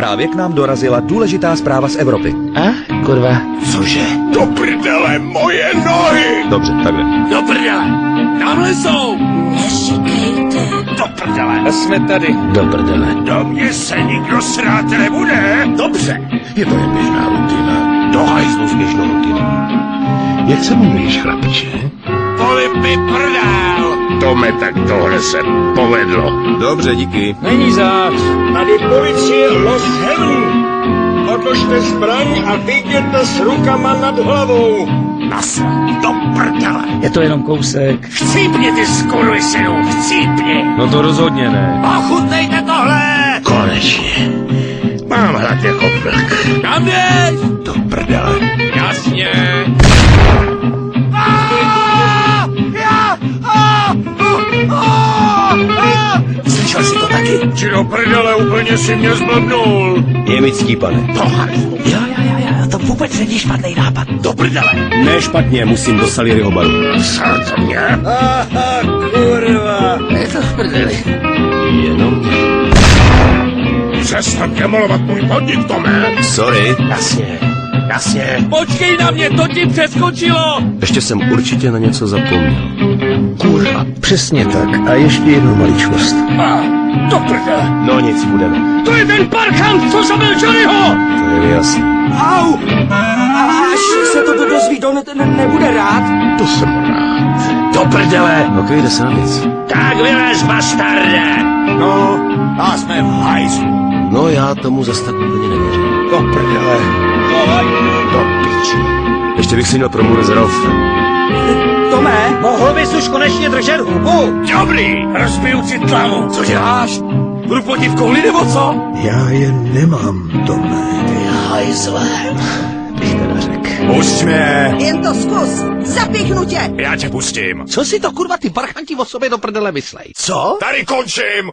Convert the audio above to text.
Právě k nám dorazila důležitá zpráva z Evropy. Kurva. Cože? Do prdele, moje nohy! Dobře, takhle. Do prdele! Tamhle jsou! Neříkejte. Do prdele! A jsme tady. Do prdele. Do mě se nikdo srát nebude! Dobře, je to jen běžná rutina. Do hajzlu s běžnou rutinou. Jak se mluvíš, chlapče? Polipy prdel! Tome, tak tohle se povedlo. Dobře, díky. Není zač. Tady policie Los Heaven. Odložte zbraň a vyjděte s rukama nad hlavou. Nasrat, do prdele! Je to jenom kousek. Chcípni, ty skurvysynu, chcípni! No to rozhodně ne. Ochutnejte tohle! Konečně. Mám hlad jako vlk. Kam jdeš? Do prdele. Jasně! Slyšel jsi to taky? Či do prdele, úplně si mě zblbnul! Je mický, pane. Do hajzlu. Jo, to vůbec není špatný nápad. Do prdele! Ne špatně, musím do Salieriho baru. Sral to mě? Kurva. Je to v prdeli. Jenom... Přestaň demolovat můj podnik, Tome! Sorry. Jasně. Počkej na mě, to ti přeskočilo! Ještě jsem určitě na něco zapomněl. Kurva, přesně tak. A ještě jednu maličkost. Do prdele! No nic, budeme. To je ten parchant, co zabil Johnnyho! To je jasný. Au! Až se to dozví, nebude rád. To jsem rád. Do prdele! Ok, jde se na věc. Tak vylez, bastarde! No, a jsme v hajzlu. No já tomu zas tak úplně nevěřím. Do prdele. Do piči. Ještě bych si měl promluvit s Ralfem. Tome? Mohl bys už konečně držet hubu? Dobrý, rozbiju si tlamu. Co děláš? Budu ploti v kouli nebo co? Já je nemám, Tome. Hajzle. Bych teda řekl. Pusť mě. Jen to zkus. Zapíchnu tě. Já tě pustím. Co si to kurva ty parchanti o sobě do prdele myslej? Co? Tady končím.